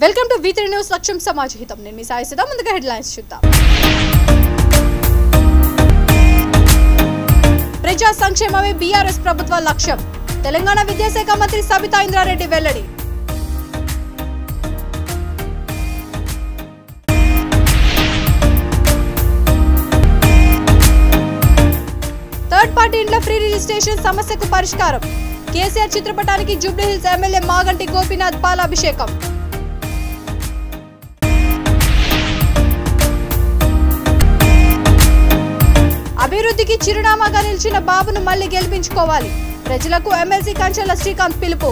Welcome to V3 news లక్ష్యం సమాజహితం. నేను మీ సాయి సిద్ధం. ముందుగా హెడ్లైన్స్ చూద్దాం. ప్రజా సంక్షేమమే బీఆర్ఎస్ ప్రభుత్వ లక్ష్యం. తెలంగాణ విద్యాశాఖ మంత్రి సబితా ఇంద్రారెడ్డి వెల్లడి. థర్డ్ పార్టీ ఇండ్ల ఫ్రీ రిజిస్ట్రేషన్ సమస్యకు పరిష్కారం. కేసీఆర్ చిత్రపటానికి జూబ్లీహిల్స్ ఎమ్మెల్యే మాగంటి గోపీనాథ్ పాలాభిషేకం. అభివృద్ధికి చిరునామాగా నిలిచిన బాబును మళ్లీ గెలిపించుకోవాలి. ప్రజలకు ఎమ్మెల్సీ కంచెల శ్రీకాంత్ పిలుపు.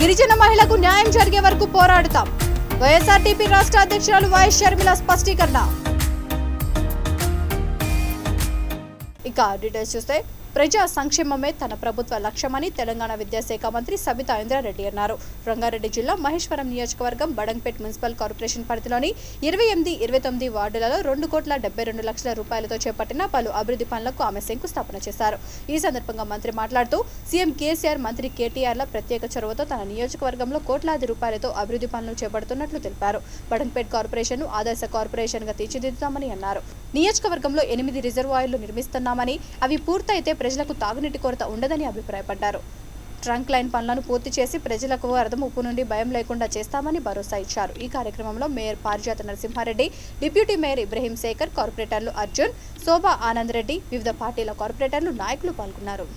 గిరిజన మహిళకు న్యాయం జరిగే వరకు పోరాడుతాం. వైఎస్ఆర్టీపీ రాష్ట్ర అధ్యక్షురాలు వైఎస్ షర్మిల స్పష్టీకరణ. ఇక డీటెయిల్స్ చూస్తే ప్రజా సంక్షేమమే తన ప్రభుత్వ లక్ష్యమని తెలంగాణ విద్యాశాఖ మంత్రి సబితా ఇంద్రారెడ్డి అన్నారు. రంగారెడ్డి జిల్లా మహేశ్వరం నియోజకవర్గం బడంగ్పేట్ మున్సిపల్ కార్పొరేషన్ పరిధిలోని 28, 29 వార్డులలో 2,72 లక్షల రూపాయలతో చేపట్టిన పలు అభివృద్ధి పనులకు ఆమె శంకుస్థాపన చేశారు. ఈ సందర్భంగా మంత్రి మాట్లాడుతూ సీఎం కేసీఆర్, మంత్రి కేటీఆర్ల ప్రత్యేక చొరవతో తన నియోజకవర్గంలో కోట్లాది రూపాయలతో అభివృద్ధి పనులు చేపడుతున్నట్లు తెలిపారు. బడంగ్పేట్ కార్పొరేషన్ ను ఆదర్శ కార్పొరేషన్ గా తీర్చిదిద్దుతామని అన్నారు. నియోజకవర్గంలో 8 రిజర్వాయర్లు నిర్మిస్తున్నామని అవి పూర్తయితే ప్రజలకు తాగునీటి కొరత ఉండదని అభిప్రాయపడ్డారు. ట్రంక్ లైన్ పనులను పూర్తి చేసి ప్రజలకు వరద ముప్పు నుండి భయం లేకుండా చేస్తామని భరోసా ఇచ్చారు. ఈ కార్యక్రమంలో మేయర్ పారిజాత నరసింహారెడ్డి, డిప్యూటీ మేయర్ ఇబ్రహీం శేఖర్, కార్పొరేటర్లు అర్జున్, శోభా ఆనంద్ రెడ్డి, వివిధ పార్టీల కార్పొరేటర్లు, నాయకులు పాల్గొన్నారు.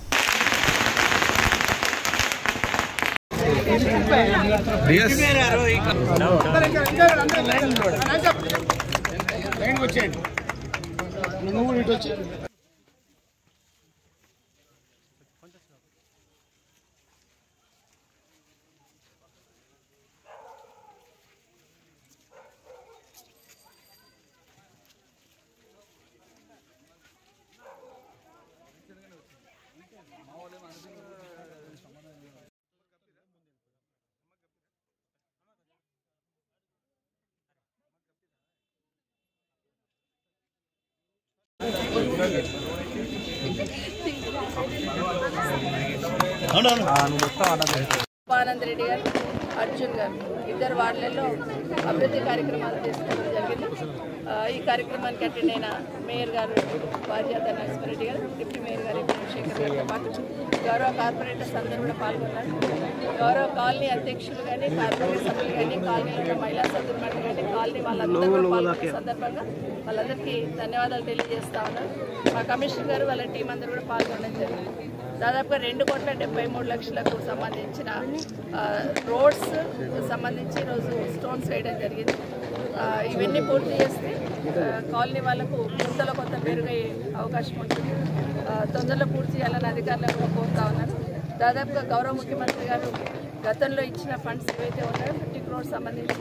ఆనంద్ రెడ్డి గారు, అర్జున్ గారు ఇద్దరు వార్డులలో అభివృద్ధి కార్యక్రమాలు చేసుకోవడం జరిగింది. ఈ కార్యక్రమానికి అటెండ్ అయిన మేయర్ గారు పారిజాత నరసింహారెడ్డి గారు, డిప్యూటీ మేయర్ గారు ఇబ్రహీం శేఖర్ గారితో పాటు గౌరవ కార్పొరేటర్స్ అందరూ కూడా పాల్గొన్నారు. గౌరవ కాలనీ అధ్యక్షులు కానీ, కార్పొరేట్ సభ్యులు కానీ, కాలనీలో ఉన్న మహిళా సభ్యులు కానీ, కాలనీ వాళ్ళందరూ పాల్గొన్న సందర్భంగా వాళ్ళందరికీ ధన్యవాదాలు తెలియజేస్తా ఉన్నారు. మా కమిషనర్ గారు వాళ్ళ టీం అందరూ కూడా పాల్గొనడం జరిగింది. దాదాపుగా 2,73 లక్షలకు సంబంధించిన రోడ్స్ సంబంధించి ఈరోజు స్టోన్స్ వేయడం జరిగింది. ఇవన్నీ పూర్తి చేస్తే కాలనీ వాళ్ళకు గుంతలో కొంత మెరుగయ్యే అవకాశం ఉంటుంది. తొందరలో పూర్తి చేయాలని అధికారులను కూడా కోరుతా ఉన్నారు. దాదాపుగా గౌరవ ముఖ్యమంత్రి గారు గతంలో ఇచ్చిన ఫండ్స్ ఏవైతే ఉన్నాయో 50 crores సంబంధించి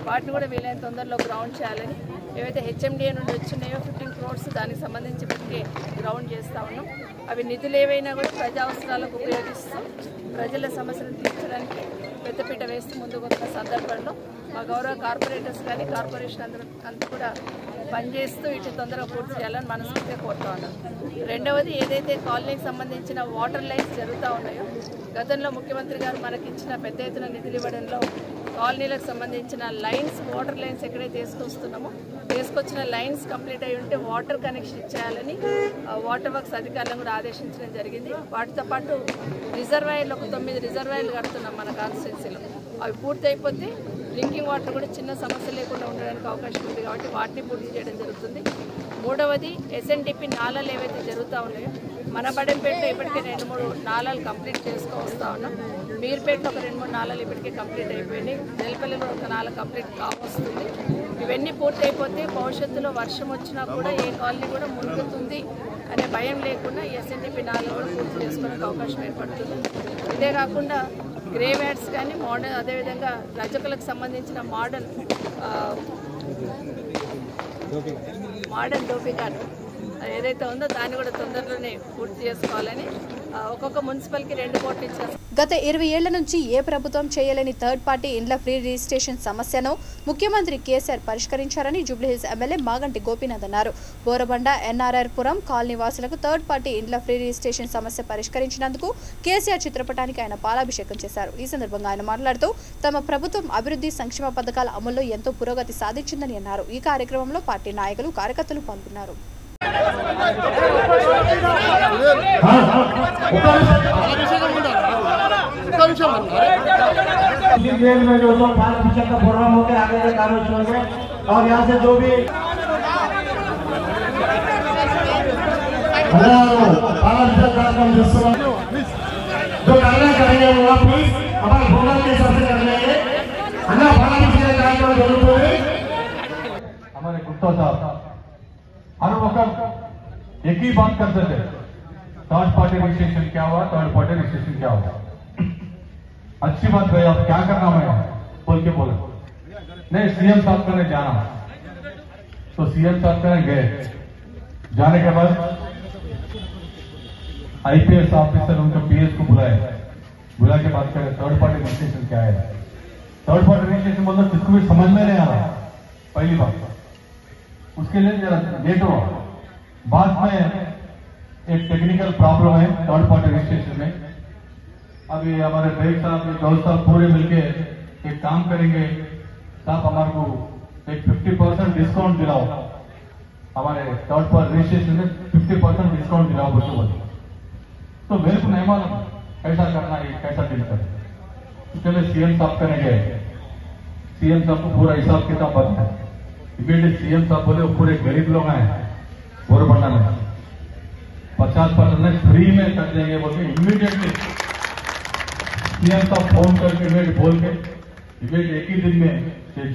వాటిని కూడా వీలైన తొందరలో గ్రౌండ్ చేయాలని, ఏవైతే HMDA నుండి వచ్చినాయో 15 crores దానికి సంబంధించి ఇప్పటికే గ్రౌండ్ చేస్తూ ఉన్నాం. అవి నిధులు ఏవైనా కూడా ప్రజా అవసరాలకు ఉపయోగిస్తూ ప్రజల సమస్యలను తీర్చడానికి పెద్దపీట వేస్తూ ముందుకు వస్తున్న సందర్భంలో మా గౌరవ కార్పొరేటర్స్ కానీ, కార్పొరేషన్ అంతా కూడా పనిచేస్తూ ఇటు తొందరగా పూర్తి చేయాలని మనస్ఫూర్తిగా కోరుతా ఉన్నాం. రెండవది, ఏదైతే కాలనీకి సంబంధించిన వాటర్ లైన్స్ జరుగుతూ ఉన్నాయో గతంలో ముఖ్యమంత్రి గారు మనకి ఇచ్చిన పెద్ద ఎత్తున నిధులు ఇవ్వడంలో కాలనీలకు సంబంధించిన లైన్స్, వాటర్ లైన్స్ ఎక్కడైతే తీసుకొచ్చిన లైన్స్ కంప్లీట్ అయి ఉంటే వాటర్ కనెక్షన్ ఇచ్చేయాలని వాటర్ వర్క్స్ అధికారులను కూడా ఆదేశించడం జరిగింది. వాటితో పాటు రిజర్వాయర్లు ఒక 9 రిజర్వాయర్లు కడుతున్నాం మన కాన్స్టిట్యున్సీలో. అవి పూర్తి అయిపోతే డ్రింకింగ్ వాటర్ కూడా చిన్న సమస్య లేకుండా ఉండడానికి అవకాశం ఉంది కాబట్టి వాటిని పూర్తి చేయడం జరుగుతుంది. మూడవది, SNDP నాలాలు ఏవైతే జరుగుతూ ఉన్నాయో మన బడంపేటలో ఇప్పటికే 2-3 నాలాలు కంప్లీట్ చేసుకో వస్తూ ఉన్నాం. మీర్పేటలో ఒక 2-3 నాలాలు ఇప్పటికే కంప్లీట్ అయిపోయినాయి. నెలపల్లిలో ఒక 4 కంప్లీట్ కావస్తుంది. ఇవన్నీ పూర్తి అయిపోతే భవిష్యత్తులో వర్షం వచ్చినా కూడా ఏ కాలనీ కూడా మునుగుతుంది అనే భయం లేకుండా SNDP నాలాలు కూడా పూర్తి చేసుకోవడానికి అవకాశం ఏర్పడుతుంది. ఇదే కాకుండా గ్రేవ్ యార్డ్స్ కానీ మోడర్న్, అదేవిధంగా రజకులకు సంబంధించిన మోడర్న్ డోపీ కార్డు ఏదైతే ఉందో దాన్ని కూడా తొందరలోనే పూర్తి చేసుకోవాలని ఒక్కొక్క మున్సిపల్కి 2 కోట్లు ఇచ్చారు. గత 20 ఏళ్ల నుంచి ఏ ప్రభుత్వం చేయలేని థర్డ్ పార్టీ ఇండ్ల ఫ్రీ రిజిస్ట్రేషన్ సమస్యను ముఖ్యమంత్రి కేసీఆర్ పరిష్కరించారని జూబ్లీహిల్స్ ఎమ్మెల్యే మాగంటి గోపీనాథ్ అన్నారు. బోరబండ ఎన్ఆర్ఆర్ పురం కాలనీ వాసులకు థర్డ్ పార్టీ ఇండ్ల ఫ్రీ రిజిస్ట్రేషన్ సమస్య పరిష్కరించినందుకు కేసీఆర్ చిత్రపటానికి ఆయన పాలాభిషేకం చేశారు. ఈ సందర్భంగా ఆయన మాట్లాడుతూ తమ ప్రభుత్వం అభివృద్ధి సంక్షేమ పథకాల అమల్లో ఎంతో పురోగతి సాధించిందని అన్నారు. ఈ కార్యక్రమంలో పార్టీ నాయకులు కార్యకర్తలు పాల్గొన్నారు. में जो 5% का प्रोग्राम होकर आगे के कार्य में और यहाँ से जो भी जो कार्य करेंगे वो आप प्लीज हमारे प्रोग्राम के हिसाब से कर लेंगे। हमारे गुप्ता साहब हर वक्त एक ही बात करते थे, थर्ड पार्टी रजिस्ट्रेशन क्या हुआ, थर्ड पार्टी रजिस्ट्रेशन क्या हुआ। अच्छी बात भाई, आप क्या करना मैं बोल के बोले नहीं, सीएम साहब करने जाना, तो सीएम साहब करने गए। जाने के बाद आईपीएस ऑफिसर उनके पीएस को बुला के बात करें थर्ड पार्टी रजिस्ट्रेशन क्या है। थर्ड पार्टी रजिस्ट्रेशन मतलब किसको भी समझ में नहीं आ रहा, पहली बात। उसके लिए जरा लेट हुआ, बाद में एक टेक्निकल प्रॉब्लम है थर्ड पार्टी रजिस्ट्रेशन में। अभी हमारे बेग साहब गौर साहब पूरे मिलके एक काम करेंगे, साहब हमारे को एक 50% डिस्काउंट दिलाओ, हमारे थर्ड पार्टी रजिस्ट्रेशन में 50% डिस्काउंट दिलाओ बच्चों। तो मेरे को नहीं मालूम कैसा करना है, कैसा डील करना। उसके लिए सीएम साहब करने गए, सीएम साहब को पूरा हिसाब किताब पता है। इमीडिएट सीएम साहब बोले पूरे गरीब लोग हैं बोरबंडा में 50% फ्री में कर देंगे बोल के इमीडिएटली सीएम साहब फोन करके इमीडिएट बोल के इमीडिएट एक ही दिन में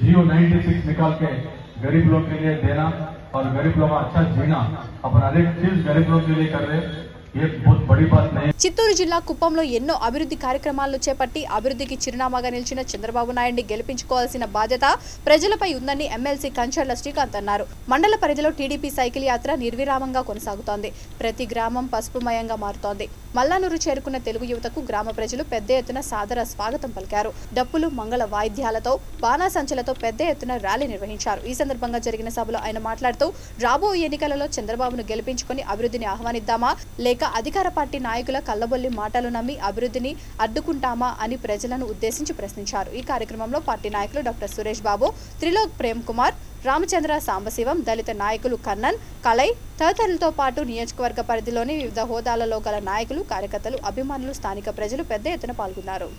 जियो 96 निकाल के गरीब लोग के लिए देना और गरीब लोग अच्छा जीना, अपन हर एक चीज गरीब लोग के लिए कर रहे, ये बहुत बड़ी बात नहीं। చిత్తూరు జిల్లా కుప్పంలో ఎన్నో అభివృద్ధి కార్యక్రమాలను చేపట్టి అభివృద్ధికి చిరునామాగా నిలిచిన చంద్రబాబు నాయుడిని గెలిపించుకోవాల్సిన బాధ్యత ప్రజలపై ఉందని ఎమ్మెల్సీ కంచర్ల శ్రీకాంత్ అన్నారు. మండల పరిధిలో టీడీపీ సైకిల్ యాత్ర నిర్విరామంగా కొనసాగుతోంది. ప్రతి గ్రామం పసుపుమయంగా మారుతోంది. మల్లానూరు చేరుకున్న తెలుగు యువతకు గ్రామ ప్రజలు పెద్ద ఎత్తున సాదర స్వాగతం పలికారు. డప్పులు మంగళ వాయిద్యాలతో బాణాసంచలతో పెద్ద ఎత్తున ర్యాలీ నిర్వహించారు. ఈ సందర్భంగా జరిగిన సభలో ఆయన మాట్లాడుతూ రాబోయే ఎన్నికలలో చంద్రబాబును గెలిపించుకుని అభివృద్ధిని ఆహ్వానిద్దామా లేక అధికార పార్టీ నాయకుల కల్లబొల్లి మాటలు నమ్మి అభివృద్ధిని అడ్డుకుంటామా అని ప్రజలను ఉద్దేశించి ప్రశ్నించారు. ఈ కార్యక్రమంలో పార్టీ నాయకులు డాక్టర్ సురేష్ బాబు, త్రిలోక్ ప్రేమ్ కుమార్, రామచంద్ర సాంబశివం, దళిత నాయకులు కన్నన్, కలై తదితరులతో పాటు నియోజకవర్గ పరిధిలోని వివిధ హోదాలలో గల నాయకులు, కార్యకర్తలు, అభిమానులు, స్థానిక ప్రజలు పెద్ద ఎత్తున పాల్గొన్నారు.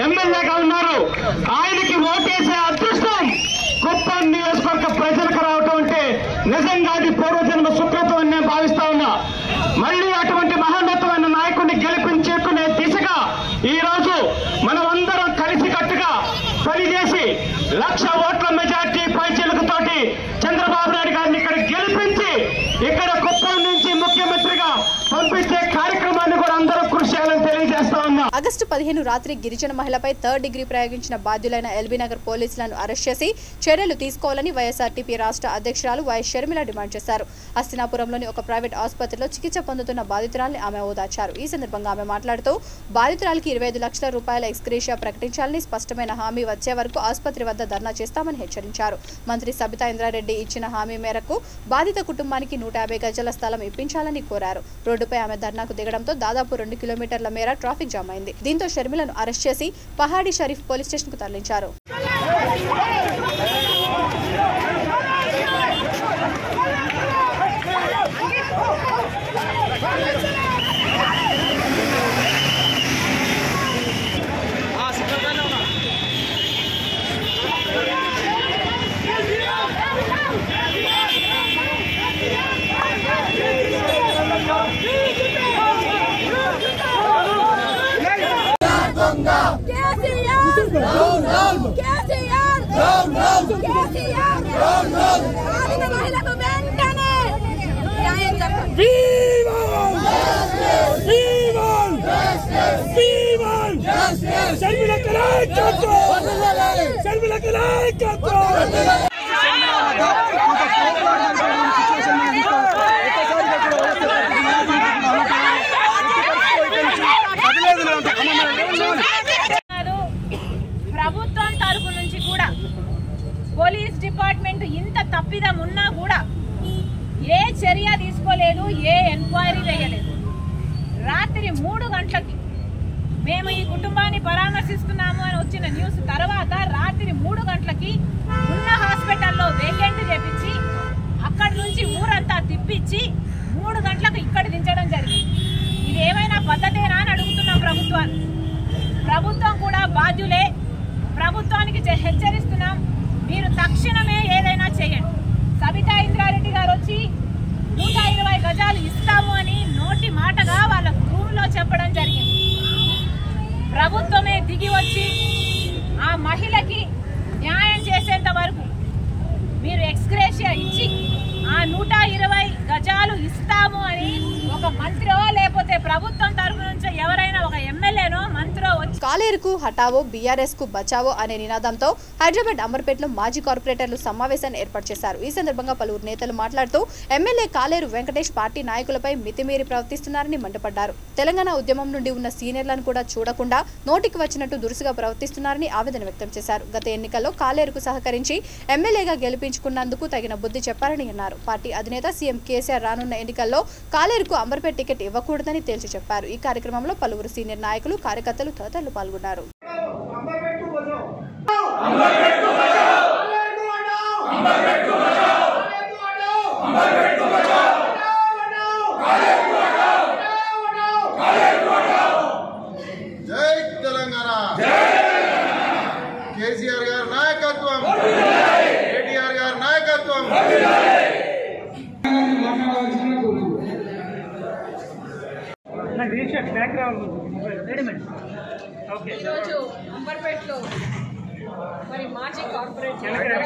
ఎమ్మెల్యేగా ఉన్నారు. ఆయనకి ఓటేసే అదృష్టం కుప్పం నియోజకవర్గ ప్రజలకు రావటం అంటే నిజంగా అది పూర్వజన్మ సుకృతం అని నేను భావిస్తా ఉన్నా. మళ్ళీ అటువంటి మహోన్నతమైన నాయకుడిని గెలిపించుకునే దిశగా ఈ రోజు మనం అందరం కలిసికట్టుగా పనిచేసి 1,00,000 ఓట్ల మెజార్టీ పైచిలుకతోటి చంద్రబాబు నాయుడు గారిని ఇక్కడ గెలిపించి ఇక్కడ కుప్పం నుంచి ముఖ్యమంత్రిగా పంపించే కార్యక్రమాన్ని కూడా అందరూ కృషి చేయాలని తెలియజేస్తా ఉన్నా. ఆగస్టు 15 రాత్రి గిరిజన మహిళపై 3rd డిగ్రీ ప్రయోగించిన బాధ్యులైన ఎల్బీనగర్ పోలీసులను అరెస్ట్ చేసి చర్యలు తీసుకోవాలని వైఎస్ఆర్టీపీ రాష్ట్ర అధ్యక్షురాలు వైఎస్ షర్మిల డిమాండ్ చేశారు. హస్తినాపురంలోని ఒక ప్రైవేట్ ఆసుపత్రిలో చికిత్స పొందుతున్న బాధితురాల్ని ఆమె ఓదార్చారు. ఈ సందర్భంగా ఆమె మాట్లాడుతూ బాధితురాలికి 25 లక్షల రూపాయల ఎక్స్గ్రేషియా ప్రకటించాలని స్పష్టమైన హామీ వచ్చే వరకు ఆసుపత్రి వద్ద ధర్నా చేస్తామని హెచ్చరించారు. మంత్రి సబితా ఇంద్రారెడ్డి ఇచ్చిన హామీ మేరకు బాధిత కుటుంబానికి 150 గజాల స్థలం ఇప్పించాలని కోరారు. రోడ్డుపై ఆమె ధర్నాకు దిగడంతో దాదాపు 2 కిలోమీటర్ల మేర ట్రాఫిక్ జామ్ అయింది. దీంతో షర్మిలను అరెస్ట్ చేసి పహాడీ షరీఫ్ పోలీస్ స్టేషన్ కు తరలించారు. ప్రభుత్వం తరపు నుంచి కూడా పోలీస్ డిపార్ట్మెంట్ ఇంత తప్పిదం ఉన్నా కూడా ఏ చర్య తీసుకోలేదు, ఏ ఎంక్వైరీ వేయలేదు. రాత్రి 3 గంటలకి మేము ఈ కుటుంబాన్ని పరామర్శిస్తున్నాము అని వచ్చిన న్యూస్ తర్వాత రాత్రి 3 గంటలకి ఉన్న హాస్పిటల్లో వేకెంట్ చేపించి అక్కడి నుంచి ఊరంతా తిప్పించి 3 గంటలకు ఇక్కడ దించడం జరిగింది. ఇది ఏమైనా పద్ధతేనా అని అడుగుతున్నాం ప్రభుత్వాన్ని. ప్రభుత్వం కూడా బాధ్యులే. ప్రభుత్వానికి హెచ్చరిస్తున్నాం, మీరు తక్షణమే ఏదైనా చేయండి. సబితా ఇంద్రారెడ్డి గారు వచ్చి 120 గజాలు ఇస్తాము అని నోటి మాటగా వాళ్ళ రూమ్లో చెప్పడం జరిగింది. ప్రభుత్వమే దిగి వచ్చి ఆ మహిళకి న్యాయం చేసేంత వరకు మీరు ఎక్స్గ్రేషియా ఇచ్చి ఆ 120 గజాలు ఇస్తాము అని ఒక మంత్రో లేకపోతే ప్రభుత్వం తరఫు నుంచి ఎవరైనా ఒక ఎమ్మెల్యేనో మంత్రో వచ్చి కాలేరుకు హటావో బీఆర్ఎస్ కు బచావో అనే నినాదంతో హైదరాబాద్ అమర్పేటలో మాజీ కార్పొరేటర్లు సమావేశాన్ని ఏర్పాటు చేశారు. ఈ సందర్భంగా పలువురు నేతలు మాట్లాడుతూ ఎమ్మెల్యే కాలేరు వెంకటేష్ పార్టీ నాయకులపై మితిమీరి ప్రవర్తిస్తున్నారని మండిపడ్డారు. తెలంగాణ ఉద్యమం నుండి ఉన్న సీనియర్లను కూడా చూడకుండా నోటికి వచ్చినట్టు దురుసుగా ప్రవర్తిస్తున్నారని ఆవేదన వ్యక్తం చేశారు. గత ఎన్నికల్లో కాలేరుకు సహకరించి ఎమ్మెల్యేగా గెలిపించుకున్నందుకు తగిన బుద్ధి చెప్పారని అన్నారు. పార్టీ అధినేత సీఎం కేసీఆర్ రానున్న ఎన్నికల్లో కాలేరుకు అంబర్పేట టికెట్ ఇవ్వకూడదని తేల్చి చెప్పారు. ఈ కార్యక్రమంలో పలువురు సీనియర్ నాయకులు, కార్యకర్తలు తదితరులు పాల్గొన్నారు. జై తెలంగాణ, కేసీఆర్ గారి నాయకత్వం, కేటీఆర్ గారి నాయకత్వం. ఈరోజు అంబర్పేటలో మరి మాజీ కార్పొరేటర్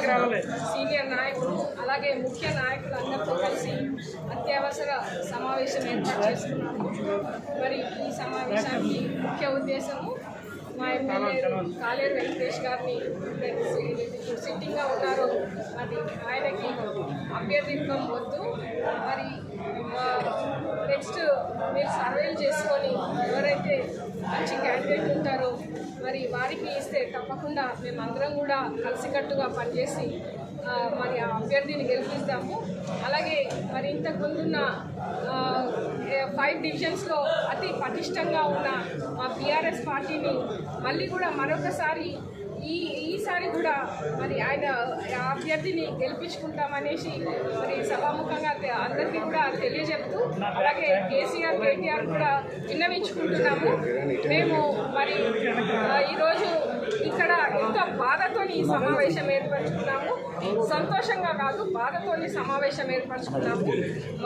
సీనియర్ నాయకులు అలాగే ముఖ్య నాయకులు అందరితో కలిసి అత్యవసర సమావేశం ఏర్పాటు చేసుకున్నాము. మరి ఈ సమావేశానికి ముఖ్య ఉద్దేశము మా ఎమ్మెల్యే కాలేరు వెంకటేష్ గారిని ఇప్పుడు సిట్టింగ్గా ఉన్నారో మరి ఆయనకి అభ్యర్థిత్వం వద్దు, మరి నెక్స్ట్ మీరు సర్వేలు చేసుకొని ఎవరైతే మంచి క్యాండిడేట్ ఉంటారో మరి వారికి ఇస్తే తప్పకుండా మేమందరం కూడా కలిసికట్టుగా పనిచేసి మరి ఆ అభ్యర్థిని గెలిపిస్తాము. అలాగే మరి ఇంతకుముందున్న 5 డివిజన్స్లో అతి పటిష్టంగా ఉన్న మా బీఆర్ఎస్ పార్టీని మళ్ళీ కూడా మరొకసారి ఈసారి కూడా మరి ఆయన అభ్యర్థిని గెలిపించుకుంటామనేసి మరి సభాముఖంగా అందరికీ కూడా తెలియజెప్తూ అలాగే కేసీఆర్ కేటీఆర్ కూడా విన్నవించుకుంటున్నాము. మేము మరి ఈరోజు ఇక్కడ ఎంతో బాధతోని సమావేశం ఏర్పరచుకున్నాము. సంతోషంగా కాదు, బాధతోని సమావేశం ఏర్పరచుకున్నాము.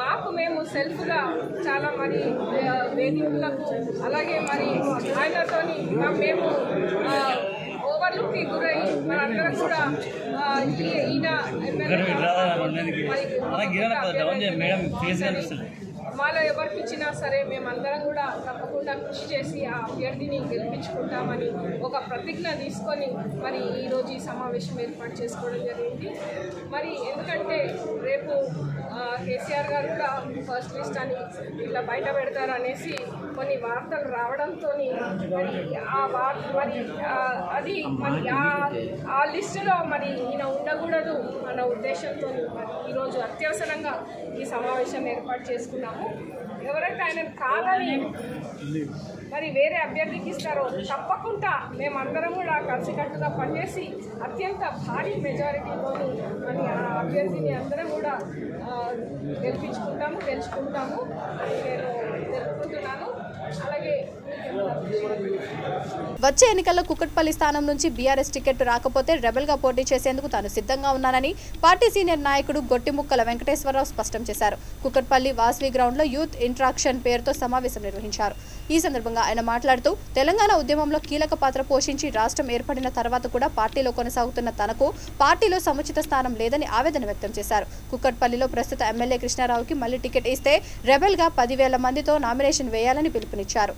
మాకు మేము సెల్ఫ్గా చాలా మరి వేదికలకు అలాగే మరి ఆయనతోని మేము ఓవర్లుక్కి గురై మనందరం కూడా ఈయన మాలో ఎవరికి ఇచ్చినా సరే మేమందరం కూడా తప్పకుండా కృషి చేసి ఆ అభ్యర్థిని గెలిపించుకుంటామని ఒక ప్రతిజ్ఞ తీసుకొని మరి ఈరోజు ఈ సమావేశం ఏర్పాటు చేసుకోవడం జరిగింది. మరి ఎందుకంటే రేపు కేసీఆర్ గారు కూడా ఫస్ట్ లిస్ట్ అని ఇట్లా బయట పెడతారు అనేసి కొన్ని వార్తలు రావడంతో అది మరి ఆ లిస్టులో మరి ఈయన ఉండకూడదు అన్న ఉద్దేశంతో మరి ఈరోజు అత్యవసరంగా ఈ సమావేశం ఏర్పాటు చేసుకున్నాము. ఎవరైతే ఆయన కాదని మరి వేరే అభ్యర్థికి ఇస్తారో తప్పకుండా మేమందరం కూడా కలిసికట్టుగా పనిచేసి అత్యంత భారీ మెజారిటీతోని మరి ఆ అభ్యర్థిని అందరం కూడా గెలుచుకుంటాము అని నేను తెలుపుకుంటున్నాను. అలాగే వచ్చే ఎన్నికల్లో కుకట్పల్లి స్థానం నుంచి బీఆర్ఎస్ టికెట్ రాకపోతే రెబెల్గా పోటీ చేసేందుకు తాను సిద్ధంగా ఉన్నానని పార్టీ సీనియర్ నాయకుడు గొట్టిముక్కల వెంకటేశ్వరరావు స్పష్టం చేశారు. కుకట్పల్లి వాస్వి గ్రౌండ్లో యూత్ ఇంట్రాక్షన్ పేరుతో సమావేశం నిర్వహించారు. ఈ సందర్భంగా ఆయన మాట్లాడుతూ తెలంగాణ ఉద్యమంలో కీలక పాత్ర పోషించి రాష్ట్రం ఏర్పడిన తర్వాత కూడా పార్టీలో కొనసాగుతున్న తనకు పార్టీలో సముచిత స్థానం లేదని ఆవేదన వ్యక్తం చేశారు. కుకట్పల్లిలో ప్రస్తుత ఎమ్మెల్యే కృష్ణారావుకి మళ్లీ టికెట్ ఇస్తే రెబెల్గా 10,000 మందితో నామినేషన్ వేయాలని పిలుపునిచ్చారు.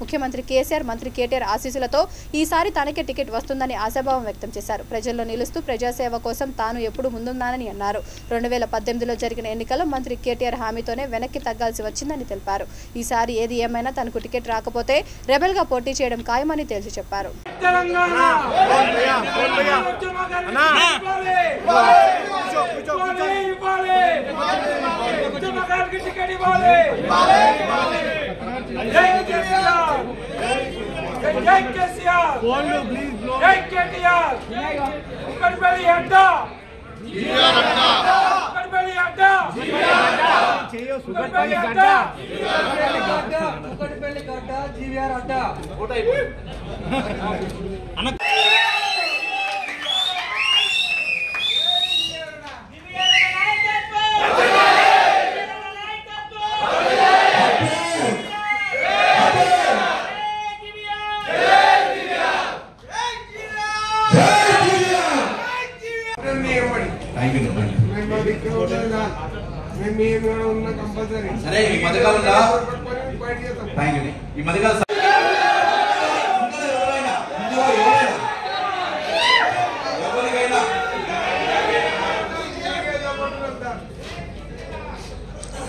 ముఖ్యమంత్రి కేసీఆర్, మంత్రి కేటీఆర్ ఆశీస్సులతో ఈసారి తనకే టికెట్ వస్తుందని ఆశాభావం వ్యక్తం చేశారు. ప్రజల్లో నిలుస్తూ ప్రజాసేవ కోసం తాను ఎప్పుడు ముందున్నానని అన్నారు. 2018లో జరిగిన ఎన్నికల్లో మంత్రి కేటీఆర్ హామీతోనే వెనక్కి తగ్గాల్సి వచ్చిందని తెలిపారు. ఈసారి ఏది ఏమైనా తనకు టికెట్ రాకపోతే రెబెల్గా పోటీ చేయడం ఖాయమని తేల్చి చెప్పారు.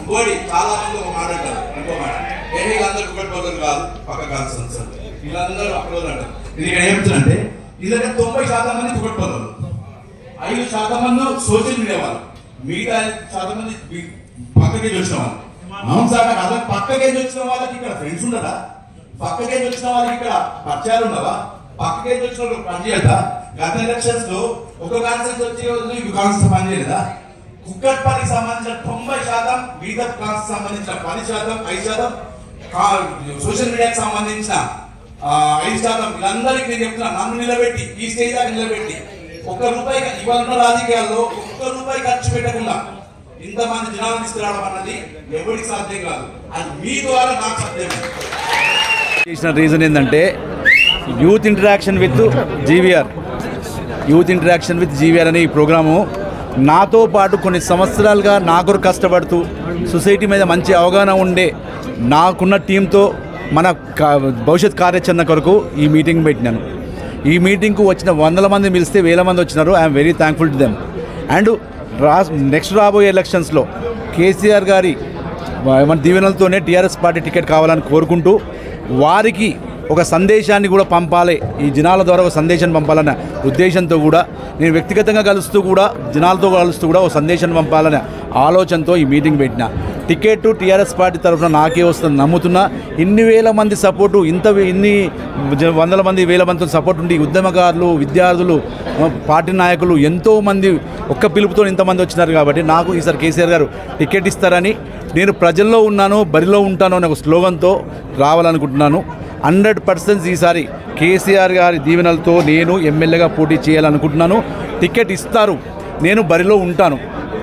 ఇంకోటి చాలా మంది ఒక మాట అంటారు, ఇంకో మాట ఏంటి వీళ్ళందరూ కుక్కడిపోతుంది కాదు, పక్క కాదు సంస్థలు వీళ్ళందరూ పక్క రోజులు అంటారు. ఇది ఇక్కడ ఏమిటంటే ఇదంటే 90% మంది కుక్కడిపోతారు, 5% మంది సోషల్ మీడియా వాళ్ళు, మిగతా 5% మంది పక్కకే చూసిన వాళ్ళు. అవును సార్, నాకు అసలు పక్కకే చూసిన వాళ్ళకి ఇక్కడ ఫ్రెండ్స్ ఉండదా? పక్కకే చూసిన వాళ్ళకి ఇక్కడ పరిచయాలు ఉండవా? పక్కకే చూసిన వాళ్ళు పనిచేయదా? గత ఎలక్షన్స్ లో ఒక కాన్సెన్స్ వచ్చే ఇవి కాన్సెన్స్ పనిచేయలేదా? కుక్కట్పల్లికి సంబంధించిన 90%, మిగతా కాన్సెన్స్ సంబంధించిన 10%, 5% సోషల్ మీడియాకి సంబంధించిన 5%. వీళ్ళందరికీ నేను చెప్తున్నా, నన్ను నిలబెట్టి ఈ స్టేజ్ దాకా నిలబెట్టి ₹1 ఇవాళ రాజకీయాల్లో ₹1 ఖర్చు పెట్టకుండా ఇంతమంది జనాలు తీసుకురావడం అన్నది ఎవరికి సాధ్యం కాదు. అది మీ ద్వారా నాకు సాధ్యం. చేసిన రీజన్ ఏంటంటే యూత్ ఇంటరాక్షన్ విత్ జీవీఆర్ అనే ఈ ప్రోగ్రాము నాతో పాటు కొన్ని సంవత్సరాలుగా నా కొరకు కష్టపడుతూ సొసైటీ మీద మంచి అవగాహన ఉండే నాకున్న టీంతో మన భవిష్యత్ కార్యాచరణ కొరకు ఈ మీటింగ్ పెట్టినాను. ఈ మీటింగ్కు వచ్చిన 100 మంది పిలిస్తే 1000 మంది వచ్చినారు. I'm very thankful to them. And next రాబోయే ఎలక్షన్స్లో కేసీఆర్ గారి దీవెనలతోనే టీఆర్ఎస్ పార్టీ టికెట్ కావాలని కోరుకుంటూ వారికి ఒక సందేశాన్ని కూడా పంపాలి, ఈ జనాల ద్వారా ఒక సందేశాన్ని పంపాలన్న ఉద్దేశంతో కూడా నేను వ్యక్తిగతంగా జనాలతో కలుస్తూ కూడా ఒక సందేశాన్ని పంపాలనే ఆలోచనతో ఈ మీటింగ్ పెట్టిన. టికెట్ టీఆర్ఎస్ పార్టీ తరఫున నాకే వస్తుంది నమ్ముతున్నా. ఇన్ని వేల మంది సపోర్టు, ఇన్ని 100 మంది 1000 మందితో సపోర్ట్ ఉండి ఉద్యమకారులు, విద్యార్థులు, పార్టీ నాయకులు ఎంతోమంది ఒక్క పిలుపుతో ఇంతమంది వచ్చినారు. కాబట్టి నాకు ఈసారి కేసీఆర్ గారు టికెట్ ఇస్తారని, నేను ప్రజల్లో ఉన్నాను, బరిలో ఉంటాను అనే ఒక స్లోగన్తో రావాలనుకుంటున్నాను. 100% ఈసారి కేసీఆర్ గారి దీవెనలతో నేను ఎమ్మెల్యేగా పోటీ చేయాలనుకుంటున్నాను. టికెట్ ఇస్తారు, నేను బరిలో ఉంటాను.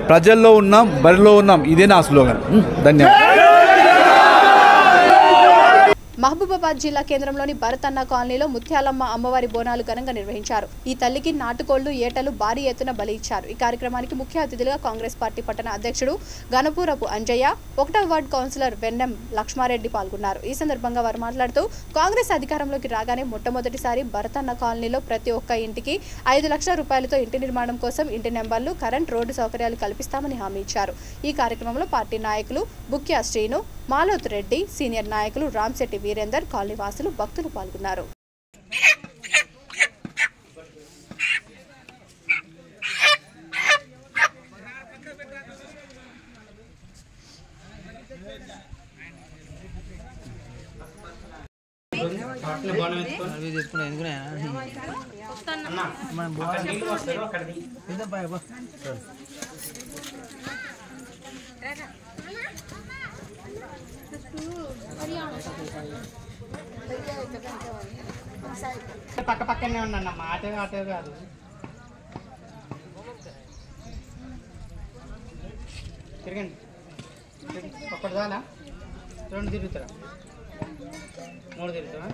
ప్రజల్లో ఉన్నాం, బరిలో ఉన్నాం, ఇదే నా స్లోగన్. ధన్యవాదాలు. మహబూబాబాద్ జిల్లా కేంద్రంలోని భరతన్న కాలనీలో ముత్యాలమ్మ అమ్మవారి బోనాలు ఘనంగా నిర్వహించారు. ఈ తల్లికి నాటుకోళ్లు, ఏటలు భారీ ఎత్తున బలి ఇచ్చారు. ఈ కార్యక్రమానికి ముఖ్య అతిథులుగా కాంగ్రెస్ పార్టీ పట్టణ అధ్యక్షుడు గణపూరపు అంజయ్య, 1వ వార్డు కౌన్సిలర్ వెన్నెం లక్ష్మారెడ్డి పాల్గొన్నారు. ఈ సందర్భంగా వారు మాట్లాడుతూ కాంగ్రెస్ అధికారంలోకి రాగానే మొట్టమొదటిసారి భరతన్న కాలనీలో ప్రతి ఒక్క ఇంటికి 5 లక్షల రూపాయలతో ఇంటి నిర్మాణం కోసం ఇంటి నెంబర్లు, కరెంట్, రోడ్డు సౌకర్యాలు కల్పిస్తామని హామీ ఇచ్చారు. ఈ కార్యక్రమంలో పార్టీ నాయకులు బుక్యా శ్రీను, మాలోత్ రెడ్డి, సీనియర్ నాయకులు రామ్శెట్టి వీరేందర్, కాలనీ వాసులు, భక్తులు పాల్గొన్నారు. పక్క పక్కనే ఉన్నానమ్మ, ఆటో ఆటో కాదు. తిరగండి, ఒక్కటి చాలా 2 తిరుగుతారా, 3 తిరుగుతారా?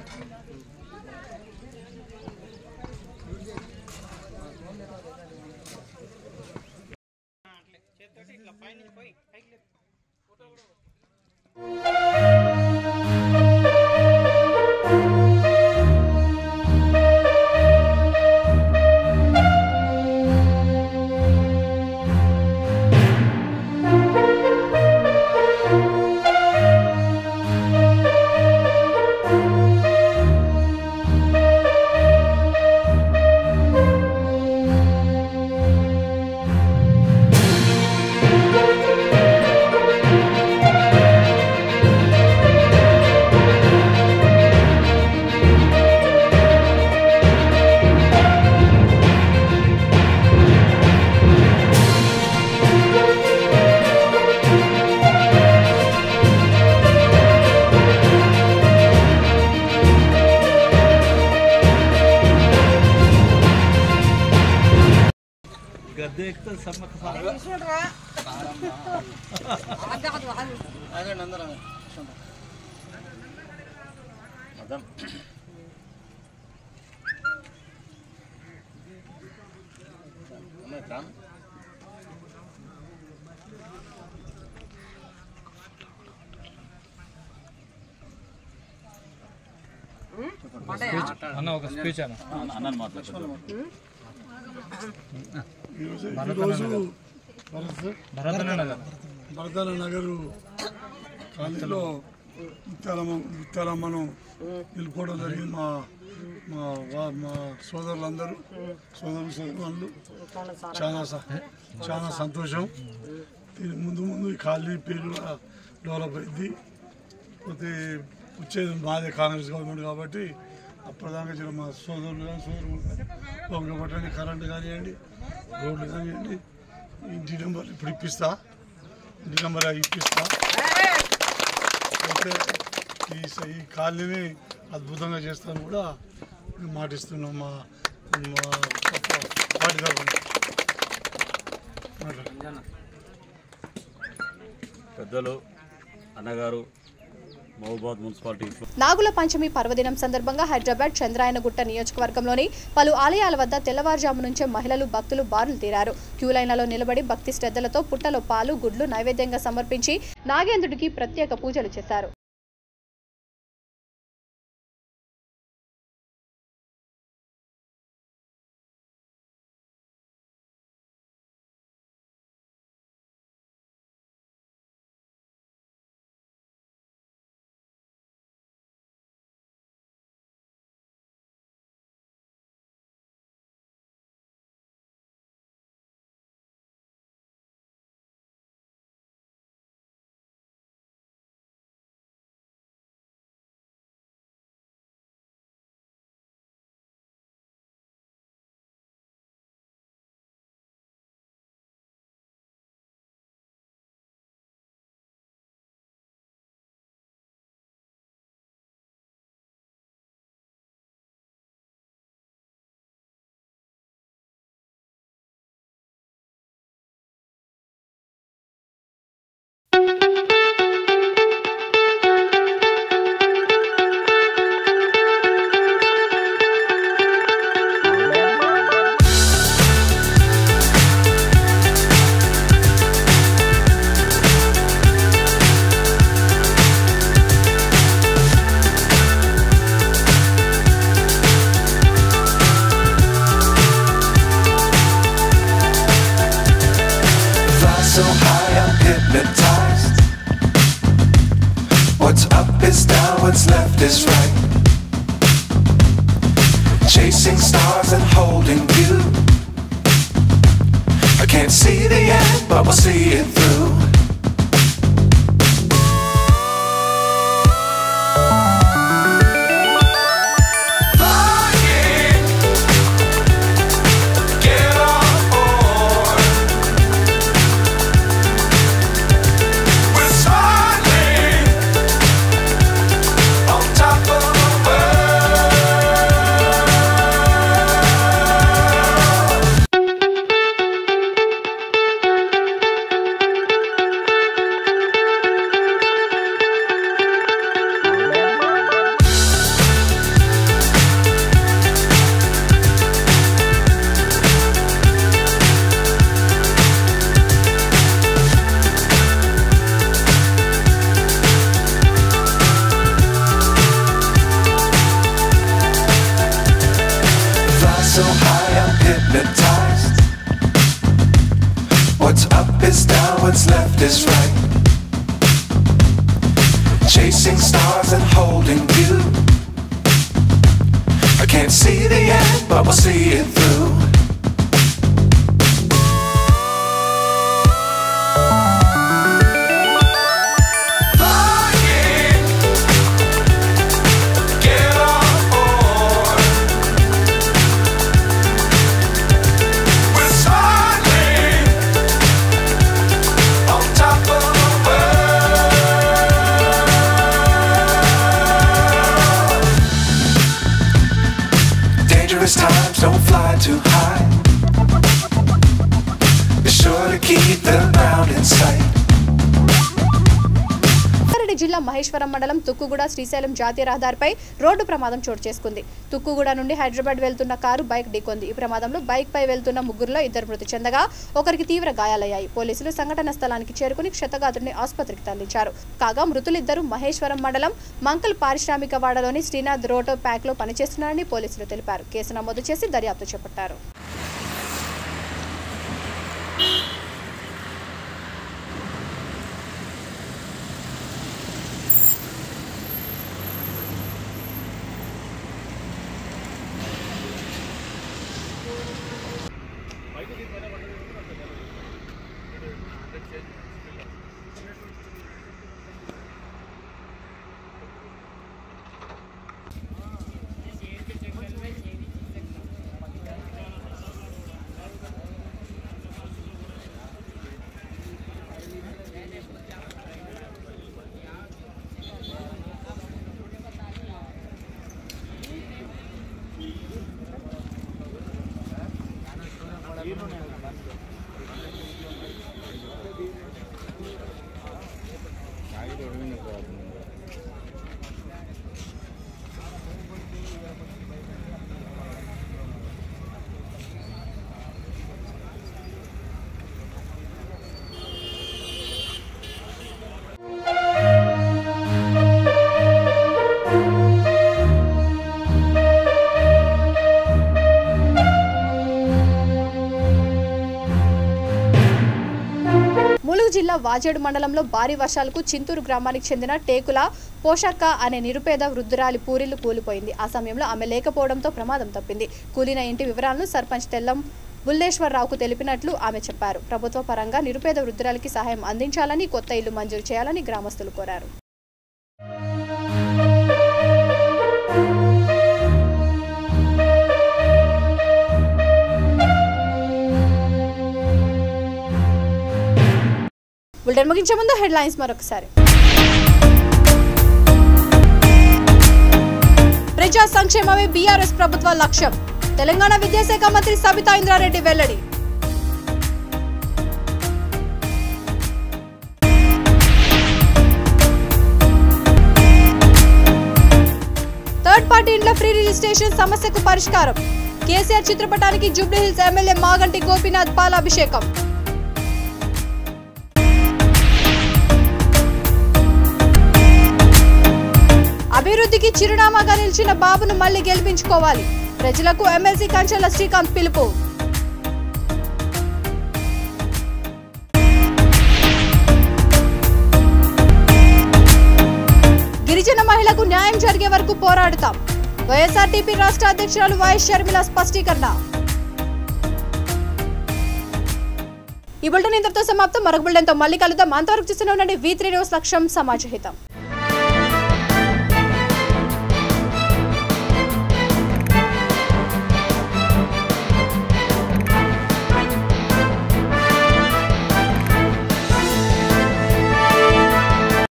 చేతితోటి ఇట్లా పైన పోయి పైకి అన్న ఒక స్పీచ్ అన్న మాట్లాడుతున్నాను. భరతన్న నగరు కాలనీలో ముత్యాలమ్మను నిలుపుకోవడం జరిగింది. మా సోదరులందరూ సోదరులు చాలా సంతోషం. ముందు ఈ కాలనీ పేరు డెవలప్ అయింది. పోతే వచ్చేది మాదే కాంగ్రెస్ గవర్నమెంట్ కాబట్టి అప్పటిదాకా మా సోదరులు కానీ కరెంటు కానివ్వండి, రోడ్లు కానివ్వండి, ఇంటి నెంబర్ ఇప్పుడు ఇప్పిస్తా, ఇంటి నెంబర్ ఇప్పిస్తా. అయితే ఈ కాలనీని అద్భుతంగా చేస్తాను కూడా మాటిస్తున్నాం. మా పార్టీ తరఫున పెద్దలు అన్నగారు మహబూబాబాద్ మున్సిపాలిటీ నాగుల పంచమి పర్వదినం సందర్భంగా హైదరాబాద్ చంద్రాయనగుట్ట నియోజకవర్గంలోని పలు ఆలయాల వద్ద తెల్లవారుజాము నుంచే మహిళలు, భక్తులు బారులు తీరారు. క్యూలైన్లలో నిలబడి భక్తి శ్రద్ధలతో పుట్టలో పాలు, గుడ్లు నైవేద్యంగా సమర్పించి నాగేంద్రుడికి ప్రత్యేక పూజలు చేశారు. left is right. Chasing stars and holding you. I can't see the end, but we'll see it through. So high I'm hypnotized. What's up is down, what's left is right. Chasing stars and holding you. I can't see the end, but we'll see it through. Times don't fly too high. Be sure to keep the ground in sight. Rangareddy జిల్లా మహేశ్వరం మండలం తుక్కుగూడ శ్రీశైలం జాతీయ రహదారిపై road ప్రమాదం చోటు చేసుకుంది. తుక్కుగూడ నుండి హైదరాబాద్ వెళ్తున్న car bike ఢీకొంది. ఈ ప్రమాదంలో బైక్ పై వెళ్తున్న ముగ్గురులో 2 మృతి చెందగా ఒకరికి తీవ్ర గాయాలయ్యాయి. పోలీసులు సంఘటన స్థలానికి చేరుకుని క్షతగాత్రుడిని ఆసుపత్రికి తరలించారు. కాగా మృతులిద్దరూ మహేశ్వరం మండలం మంకల్ పారిశ్రామిక వాడలోని శ్రీనాథ్ రోటో ప్యాక్ లో పనిచేస్తున్నారని పోలీసులు తెలిపారు. కేసు నమోదు చేసి దర్యాప్తు చేపట్టారు. జిల్లా వాజేడు మండలంలో భారీ వర్షాలకు చింతూరు గ్రామానికి చెందిన టేకుల పోషక్క అనే నిరుపేద వృద్ధురాలి పూరిల్లు కూలిపోయింది. ఆ సమయంలో ఆమె లేకపోవడంతో ప్రమాదం తప్పింది. కూలిన ఇంటి వివరాలను సర్పంచ్ తెల్లం బుల్లేశ్వరరావుకు తెలిపినట్లు ఆమె చెప్పారు. ప్రభుత్వ పరంగా నిరుపేద వృద్ధురాలికి సహాయం అందించాలని, కొత్త ఇల్లు మంజూరు చేయాలని గ్రామస్తులు కోరారు. బులెటిన్ ముగించే ముందు హెడ్లైన్స్ మరొకసారి. ప్రజా సంక్షేమమే బీఆర్ఎస్ ప్రభుత్వ లక్ష్యం. తెలంగాణ విద్యాశాఖ మంత్రి సబితా ఇంద్రారెడ్డి వెల్లడి. థర్డ్ పార్టీ ఇండ్ల ఫ్రీ రిజిస్ట్రేషన్ సమస్యకు పరిష్కారం. కేసీఆర్ చిత్రపటానికి జూబ్లీహిల్స్ ఎమ్మెల్యే మాగంటి గోపీనాథ్ పాలాభిషేకం. అభివృద్ధికి చిరునామాగా నిలిచిన బాబును మళ్లీ గెలిపించుకోవాలి. ప్రజలకు ఎమ్మెల్సీ కంచెల శ్రీకాంత్ పిలుపు. గిరిజన మహిళకు న్యాయం జరిగే వరకు పోరాడతాం. వైఎస్ఆర్టీపీ రాష్ట్ర అధ్యక్షురాలు వైఎస్ షర్మిల స్పష్టీకరణ. ఈ బులెటిన్ ఇంతటితో సమాప్తం. మరొక బులెటిన్తో మళ్ళీ కలుద్దాం. అంతవరకు చూస్తూనే ఉండండి V3 న్యూస్. లక్ష్యం సమాజహితం.